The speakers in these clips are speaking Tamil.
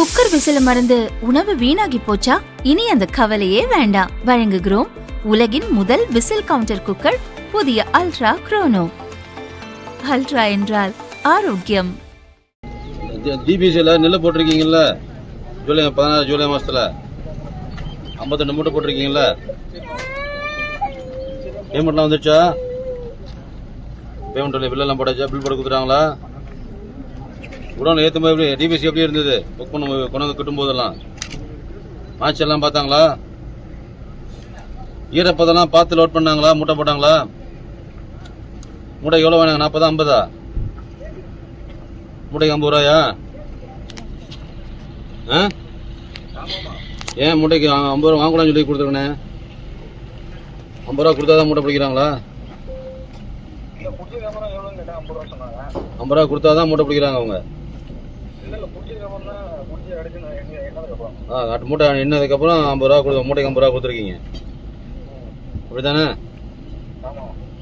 குக்கர் விசில மறந்து உணவு வீணாகி போச்சா? இனி அந்த கவலையே வேண்டாம். வழங்குகிறோம் உலகின் முதல் விசில் கவுண்டர் குக்கர், புதிய அல்ட்ரா குரோனோ. அல்ட்ரா என்றால் ஆரோக்கியம். டிபிசியில் நெல் போட்டிருக்கீங்கல்ல, ஜூலை 16 ஜூலை மாதத்தில் 52 மூட்டை போட்டிருக்கீங்கல்ல, பேமெண்ட்லாம் வந்துடுச்சா? பேமெண்ட் பில்லெல்லாம் போட்டாச்சா? பில் போட்டு கொடுத்துட்டாங்களா? உடனே ஏற்ற மாதிரி டிபிசி எப்படி இருந்தது? புக் பண்ண கொண்டாந்து கிட்டும் போதெல்லாம் மேட்ச் எல்லாம் பார்த்தாங்களா? ஈரப்பதெல்லாம் பார்த்து லோட் பண்ணாங்களா? மூட்டை போட்டாங்களா? மூட்டை எவ்வளோ வேணாங்க? 40 50? மூட்டைக்கு 50 ரூபாயா? ஏன் மூட்டைக்கு 50 ரூபா வாங்கக்கூடாதுன்னு சொல்லி கொடுத்துருக்கண்ணே. 50 ரூபா கொடுத்தா தான் மூட்டை பிடிக்கிறாங்களா? 50 ரூபா கொடுத்தா தான் மூட்டை பிடிக்கிறாங்க அவங்க. மூட்டை எண்ணதுக்கப்புறம் 50 ரூபா மூட்டைக்கு 50 ரூபா கொடுத்துருக்கீங்க, அப்படித்தானே?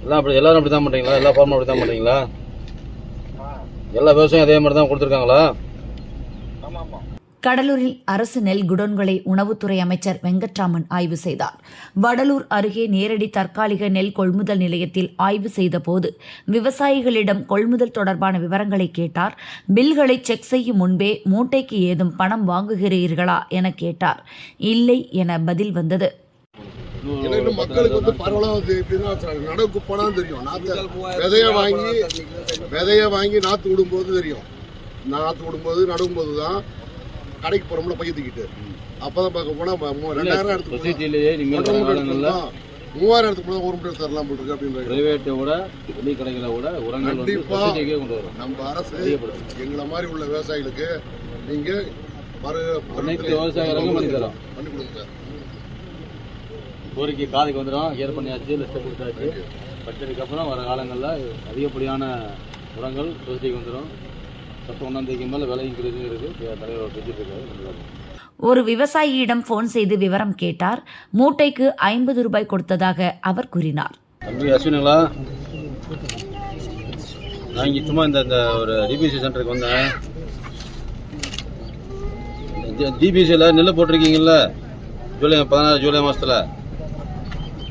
எல்லாம் அப்படி எல்லாரும் அப்படி தான் பண்ணுறீங்களா? எல்லா ஃபார்மும் அப்படி தான் பண்ணுறீங்களா? எல்லா விவசாயம் அதே மாதிரி தான் கொடுத்துருக்காங்களா? கடலூரில் அரசு நெல் குடோன்களை உணவுத்துறை அமைச்சர் வெங்கட்ராமன் ஆய்வு செய்தார். வடலூர் அருகே நேரடி தற்காலிக நெல் கொள்முதல் நிலையத்தில் ஆய்வு செய்தபோது விவசாயிகளிடம் கொள்முதல் தொடர்பான விவரங்களை கேட்டார். பில்களை செக் செய்யும் முன்பே மூட்டைக்கு ஏதும் பணம் வாங்குகிறீர்களா என கேட்டார். இல்லை என பதில் வந்தது. மக்களுக்கு பரவலாக நடவுக்கு போனா தெரியும். விதைய வாங்கி நாத்து விடும்போது தெரியும். நாத்து விடும்போது நடும்போது தான் கடைக்கு போறோம்ல பைய தூக்கிட்டு, அப்பதான் பார்க்க போனா 2000 எடுத்து 3000 எடுத்து போனா 1 மூட்டை தரலாம் போட்டுருக்கு அப்படின்னு. கண்டிப்பா நம்ம அரசு எங்களை மாதிரி உள்ள விவசாயிகளுக்கு நீங்க பண்ணி கொடுங்க சார். கோரிக்கை காதுக்கு வந்துடும். ஏர் பண்ணியாச்சு, லிஸ்ட்டை கொடுத்தாச்சு. பட்ஜெட்டுக்கு அப்புறம் வர காலங்களில் அதிகப்படியான உரங்கள் சொசைட்டிக்கு வந்துடும். 1 தேதிக்கு மேலே விலை இன்க்ரீஸும் இருக்குது. தலைவர் பேசிட்டு இருக்காரு. ஒரு விவசாயியிடம் போன் செய்து விவரம் கேட்டார். மூட்டைக்கு 50 ரூபாய் கொடுத்ததாக அவர் கூறினார். தம்பி அஸ்வினுங்களா, நான் இங்கே சும்மா இந்த ஒரு டிபிசி சென்டருக்கு வந்தேன். டிபிசியில் நெல் போட்டிருக்கீங்கல்ல, ஜூலை 16 ஜூலை மாதத்தில்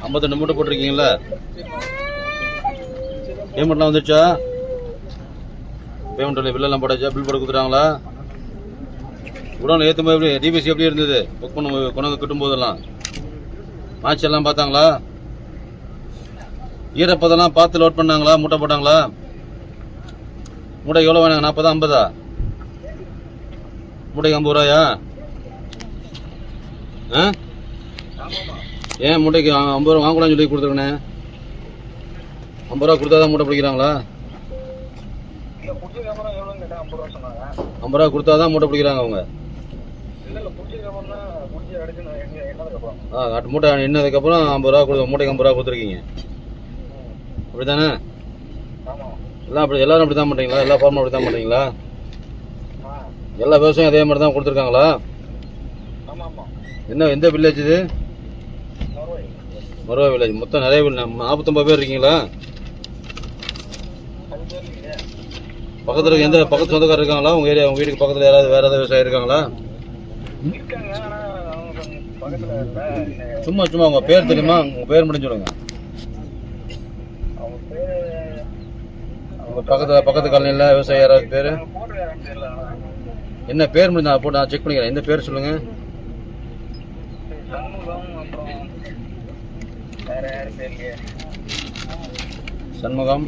52 மூட்டை போட்டிருக்கீங்கல்ல, பேமெண்ட்லாம் வந்துடுச்சா? பேமெண்ட் பில்லெல்லாம் போட்டாச்சா? பில் போட்டு கொடுத்துட்டாங்களா? உடனே ஏற்ற மாதிரி டிபிசி எப்படி இருந்தது? புக் பண்ண கொண்டாந்து கிட்டும் போதெல்லாம் மேட்ச் எல்லாம் பார்த்தாங்களா? ஈரப்பதெல்லாம் பார்த்து லோட் பண்ணாங்களா? மூட்டை போட்டாங்களா? மூட்டைக்கு எவ்வளோ வேணாங்க? 40 50? மூட்டைக்கு 50 ரூபாயா? ஏன் மூட்டைக்கு 50 ரூபா வாங்கக்கூடாதுன்னு சொல்லி கொடுத்துருக்கண்ணே. 50 ரூபா கொடுத்தா தான் மூட்டை பிடிக்கிறாங்களா? 50 ரூபா கொடுத்தா தான் மூட்டை பிடிக்கிறாங்க அவங்க. மூட்டை எண்ணதுக்கப்புறம் 50 ரூபா மூட்டைக்கு 50 ரூபா கொடுத்துருக்கீங்க, அப்படித்தானே? எல்லாம் அப்படி எல்லாரும் அப்படி தான் பண்ணுறீங்களா? எல்லா ஃபார்மும் அப்படி தான் பண்ணுறீங்களா? எல்லா விவசாயம் அதே மாதிரி தான் கொடுத்துருக்காங்களா? எந்த வில்லேஜ் இது? மருவா வில்லேஜ். மொத்தம் நிறைய 49 பேர் இருக்கீங்களா? பக்கத்தில் பக்கத்து சொந்தக்காரர் இருக்காங்களா? உங்கள் ஏரியா, உங்கள் வீட்டுக்கு பக்கத்தில் யாராவது வேறு ஏதாவது விவசாயம் இருக்காங்களா? சும்மா உங்கள் பேர் தெரியுமா? உங்கள் பேர் மட்டும் சொல்லுங்க. உங்கள் பக்கத்து காலனியில் விவசாயம் யாராவது பேர் என்ன பேர் முடிஞ்சு நான் போட்டு நான் செக் பண்ணிக்கிறேன். எந்த பேர் சொல்லுங்க. சண்முகம்.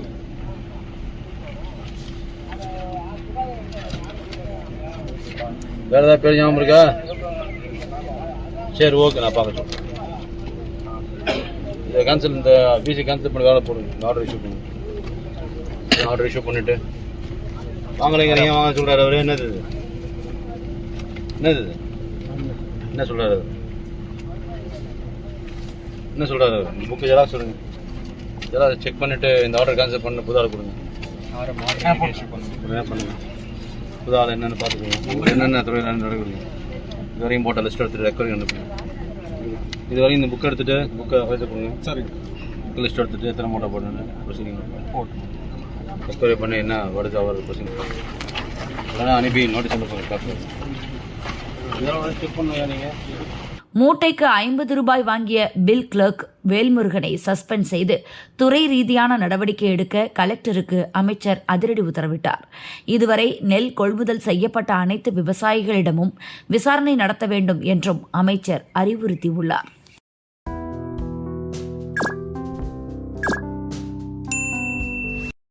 வேற ஏதாவது பேர் ஞாபகம் இருக்கா? சரி, ஓகே, நான் பார்க்க சொல்றேன். இதை கேன்சல், இந்த பிசி கேன்சல் பண்ணி வேலை போடுங்க. ஆர்டர் இஷ்யூ பண்ணுங்க. ஆர்டர் இஷ்யூ பண்ணிட்டு வாங்கலைங்க. நீங்கள் வாங்க சொல்கிறாரு அவர். என்னது என்ன சொல்கிறாரு? என்ன சொல்கிறாரு? புக்கு ஜெராக்ஸ் சொல்லுங்க. ஜெராக்ஸ் செக் பண்ணிவிட்டு இந்த ஆர்டர் கேன்சல் பண்ண புது ஆள் கொடுங்க. பண்ணுங்க. புது ஆள் என்னென்னு பார்த்துக்கோங்க. என்னென்ன தொழில் நடக்குதுங்க இது வரையும் போட்ட லிஸ்ட் எடுத்துகிட்டு ரெக்கார்டிங் அனுப்புங்க. இது வரையும் இந்த புக் எடுத்துகிட்டு புக்கை வைத்து கொடுங்க. சரி, புக் லிஸ்ட் எடுத்துகிட்டு எத்தனை மூட்டை போடணுன்னு ப்ரொசீடிங் போட்டு எக்ஸ்பைரி பண்ணி என்ன வருது அவர் ப்ரொசீடிங் இல்லைன்னா அனுப்பி நோட்டீஸ் அனுப்புங்க. இதெல்லாம் செக் பண்ணுங்க நீங்கள். மூட்டைக்கு 50 ரூபாய் வாங்கிய பில் கிளர்க் வேல்முருகனை சஸ்பெண்ட் செய்து துறை ரீதியான நடவடிக்கை எடுக்க கலெக்டருக்கு அமைச்சர் அதிரடி உத்தரவிட்டார். இதுவரை நெல் கொள்முதல் செய்யப்பட்ட அனைத்து விவசாயிகளிடமும் விசாரணை நடத்த வேண்டும் என்றும் அமைச்சர் அறிவுறுத்தியுள்ளார்.